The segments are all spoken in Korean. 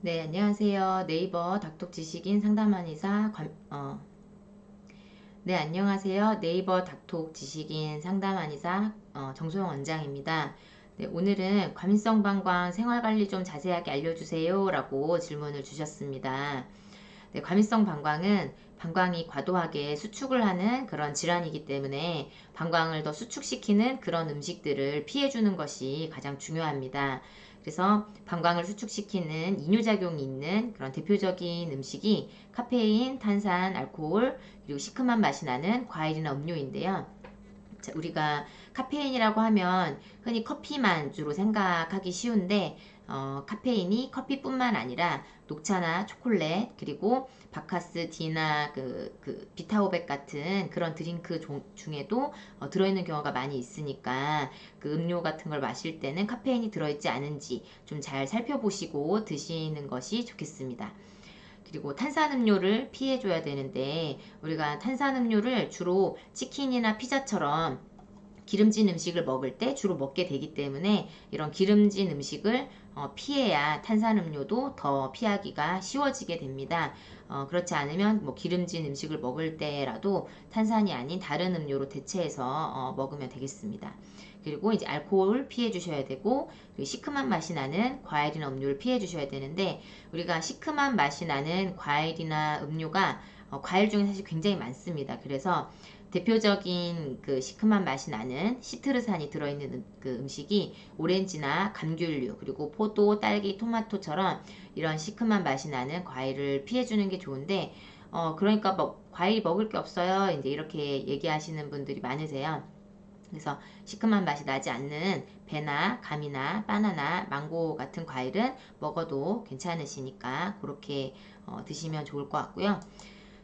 네, 안녕하세요. 네이버 닥톡 지식인 상담한의사 네, 안녕하세요. 네이버 닥톡 지식인 상담한의사 정소영 원장입니다. 네, 오늘은 과민성 방광 생활관리 좀 자세하게 알려주세요 라고 질문을 주셨습니다. 네, 과민성 방광은 방광이 과도하게 수축을 하는 그런 질환이기 때문에 방광을 더 수축시키는 그런 음식들을 피해주는 것이 가장 중요합니다. 그래서 방광을 수축시키는 이뇨작용이 있는 그런 대표적인 음식이 카페인, 탄산, 알코올, 그리고 시큼한 맛이 나는 과일이나 음료인데요. 우리가 카페인이라고 하면 흔히 커피만 주로 생각하기 쉬운데 카페인이 커피뿐만 아니라 녹차나 초콜릿 그리고 바카스, 디나 비타오백 같은 그런 드링크 중에도 들어있는 경우가 많이 있으니까 그 음료 같은 걸 마실 때는 카페인이 들어있지 않은지 좀 잘 살펴보시고 드시는 것이 좋겠습니다. 그리고 탄산음료를 피해줘야 되는데 우리가 탄산음료를 주로 치킨이나 피자처럼 기름진 음식을 먹을 때 주로 먹게 되기 때문에 이런 기름진 음식을 피해야 탄산음료도 더 피하기가 쉬워지게 됩니다. 그렇지 않으면 뭐 기름진 음식을 먹을 때라도 탄산이 아닌 다른 음료로 대체해서 먹으면 되겠습니다. 그리고 이제 알코올 피해 주셔야 되고 시큼한 맛이 나는 과일이나 음료를 피해 주셔야 되는데 우리가 시큼한 맛이 나는 과일이나 음료가 과일 중에 사실 굉장히 많습니다. 그래서 대표적인 그 시큼한 맛이 나는 시트르산이 들어있는 그 음식이 오렌지나 감귤류 그리고 포도, 딸기, 토마토처럼 이런 시큼한 맛이 나는 과일을 피해주는 게 좋은데 그러니까 뭐 과일 먹을 게 없어요 이제 이렇게 얘기하시는 분들이 많으세요. 그래서 시큼한 맛이 나지 않는 배나 감이나 바나나, 망고 같은 과일은 먹어도 괜찮으시니까 그렇게 드시면 좋을 것 같고요.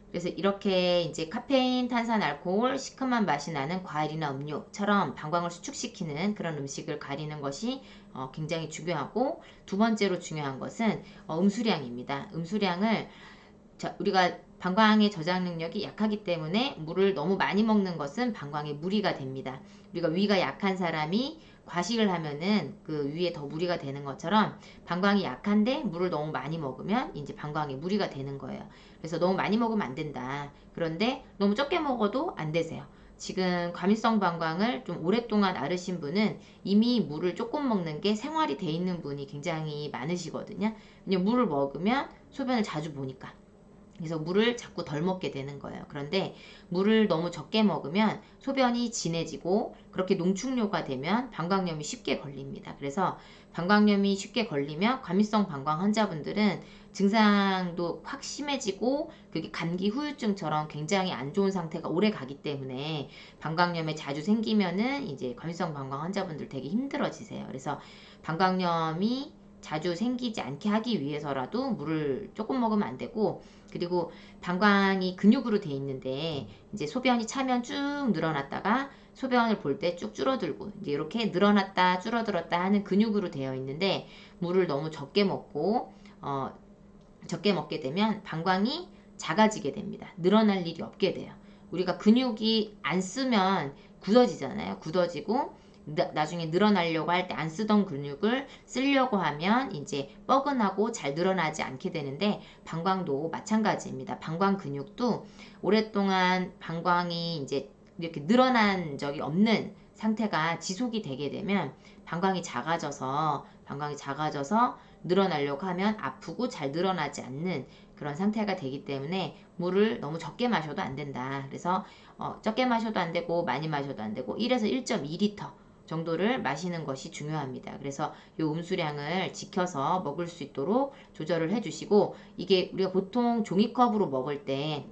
그래서 이렇게 이제 카페인, 탄산, 알코올, 시큼한 맛이 나는 과일이나 음료처럼 방광을 수축시키는 그런 음식을 가리는 것이 굉장히 중요하고 두 번째로 중요한 것은 음수량입니다. 음수량을 우리가 방광의 저장 능력이 약하기 때문에 물을 너무 많이 먹는 것은 방광에 무리가 됩니다. 우리가 위가 약한 사람이 과식을 하면은 그 위에 더 무리가 되는 것처럼 방광이 약한데 물을 너무 많이 먹으면 이제 방광에 무리가 되는 거예요. 그래서 너무 많이 먹으면 안 된다. 그런데 너무 적게 먹어도 안 되세요. 지금 과민성 방광을 좀 오랫동안 앓으신 분은 이미 물을 조금 먹는 게 생활이 돼 있는 분이 굉장히 많으시거든요. 왜냐면 물을 먹으면 소변을 자주 보니까. 그래서 물을 자꾸 덜 먹게 되는 거예요. 그런데 물을 너무 적게 먹으면 소변이 진해지고 그렇게 농축료가 되면 방광염이 쉽게 걸립니다. 그래서 방광염이 쉽게 걸리면 과민성 방광 환자분들은 증상도 확 심해지고 그게 감기 후유증처럼 굉장히 안 좋은 상태가 오래 가기 때문에 방광염에 자주 생기면은 이제 과민성 방광 환자분들 되게 힘들어지세요. 그래서 방광염이 자주 생기지 않게 하기 위해서라도 물을 조금 먹으면 안 되고 그리고 방광이 근육으로 돼 있는데 이제 소변이 차면 쭉 늘어났다가 소변을 볼 때 쭉 줄어들고 이제 이렇게 늘어났다 줄어들었다 하는 근육으로 되어 있는데 물을 너무 적게 먹고 적게 먹게 되면 방광이 작아지게 됩니다. 늘어날 일이 없게 돼요. 우리가 근육이 안 쓰면 굳어지잖아요. 굳어지고 나중에 늘어나려고 할 때 안 쓰던 근육을 쓰려고 하면 이제 뻐근하고 잘 늘어나지 않게 되는데 방광도 마찬가지입니다. 방광 근육도 오랫동안 방광이 이제 이렇게 늘어난 적이 없는 상태가 지속이 되게 되면 방광이 작아져서 늘어나려고 하면 아프고 잘 늘어나지 않는 그런 상태가 되기 때문에 물을 너무 적게 마셔도 안 된다. 그래서 적게 마셔도 안 되고 많이 마셔도 안 되고 1에서 1.2리터 정도를 마시는 것이 중요합니다. 그래서 이 음수량을 지켜서 먹을 수 있도록 조절을 해주시고 이게 우리가 보통 종이컵으로 먹을 때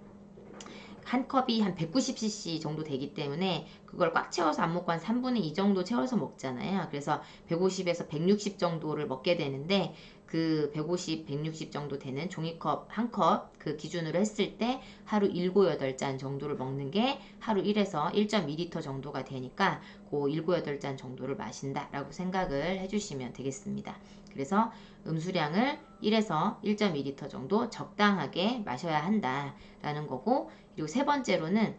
한 컵이 한 190cc 정도 되기 때문에 그걸 꽉 채워서 안 먹고 한 3분의 2 정도 채워서 먹잖아요. 그래서 150에서 160 정도를 먹게 되는데 그 150, 160 정도 되는 종이컵 한 컵 그 기준으로 했을 때 하루 7, 8잔 정도를 먹는 게 하루 1에서 1.2리터 정도가 되니까 그 7, 8잔 정도를 마신다라고 생각을 해주시면 되겠습니다. 그래서 음수량을 1에서 1.2리터 정도 적당하게 마셔야 한다라는 거고 그리고 세 번째로는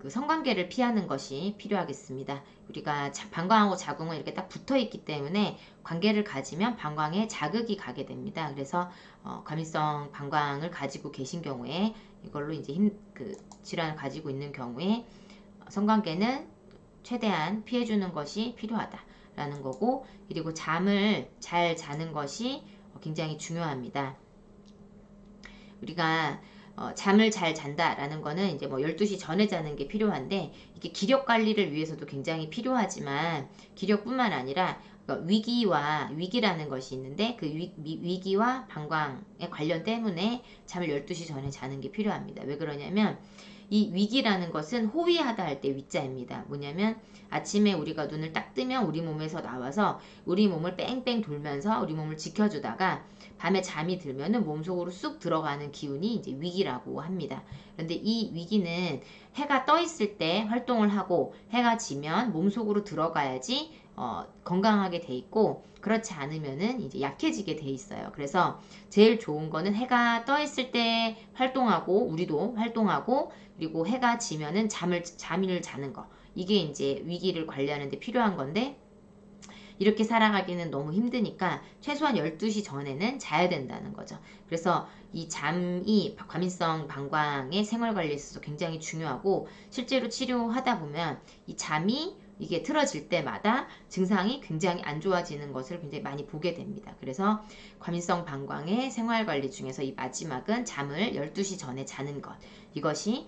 그 성관계를 피하는 것이 필요하겠습니다. 우리가 방광하고 자궁은 이렇게 딱 붙어 있기 때문에 관계를 가지면 방광에 자극이 가게 됩니다. 그래서 과민성 방광을 가지고 계신 경우에 이걸로 이제 그 질환을 가지고 있는 경우에 성관계는 최대한 피해주는 것이 필요하다라는 거고, 그리고 잠을 잘 자는 것이 굉장히 중요합니다. 우리가 잠을 잘 잔다라는 거는 이제 뭐 12시 전에 자는 게 필요한데, 이게 기력 관리를 위해서도 굉장히 필요하지만, 기력뿐만 아니라 그러니까 위기라는 것이 있는데, 그 위기와 방광의 관련 때문에 잠을 12시 전에 자는 게 필요합니다. 왜 그러냐면 이 위기라는 것은 호위하다 할 때 위자입니다. 뭐냐면 아침에 우리가 눈을 딱 뜨면 우리 몸에서 나와서 우리 몸을 뺑뺑 돌면서 우리 몸을 지켜주다가 밤에 잠이 들면은 몸속으로 쑥 들어가는 기운이 이제 위기라고 합니다. 그런데 이 위기는 해가 떠 있을 때 활동을 하고 해가 지면 몸속으로 들어가야지 건강하게 돼 있고, 그렇지 않으면은 이제 약해지게 돼 있어요. 그래서 제일 좋은 거는 해가 떠 있을 때 활동하고, 우리도 활동하고, 그리고 해가 지면은 잠을 자는 거. 이게 이제 위기를 관리하는 데 필요한 건데, 이렇게 살아가기는 너무 힘드니까 최소한 12시 전에는 자야 된다는 거죠. 그래서 이 잠이 과민성 방광의 생활관리에 있어서 굉장히 중요하고, 실제로 치료하다 보면 이 잠이 이게 틀어질 때마다 증상이 굉장히 안 좋아지는 것을 굉장히 많이 보게 됩니다. 그래서 과민성 방광의 생활관리 중에서 이 마지막은 잠을 12시 전에 자는 것, 이것이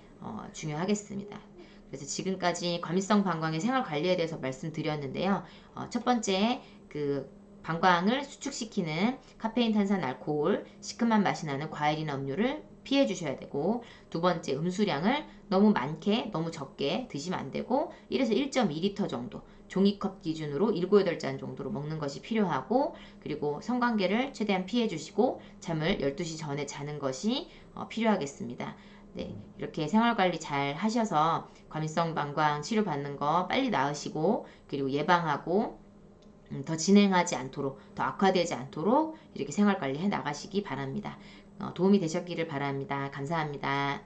중요하겠습니다. 그래서 지금까지 과민성 방광의 생활관리에 대해서 말씀드렸는데요. 첫 번째, 그 방광을 수축시키는 카페인, 탄산, 알코올, 시큼한 맛이 나는 과일이나 음료를 피해 주셔야 되고, 두 번째, 음수량을 너무 많게 너무 적게 드시면 안 되고 1에서 1.2리터 정도, 종이컵 기준으로 7, 8잔 정도로 먹는 것이 필요하고, 그리고 성관계를 최대한 피해 주시고 잠을 12시 전에 자는 것이 필요하겠습니다. 네, 이렇게 생활관리 잘 하셔서 과민성 방광 치료받는 거 빨리 나으시고, 그리고 예방하고 더 진행하지 않도록, 더 악화되지 않도록 이렇게 생활관리 해 나가시기 바랍니다. 도움이 되셨기를 바랍니다. 감사합니다.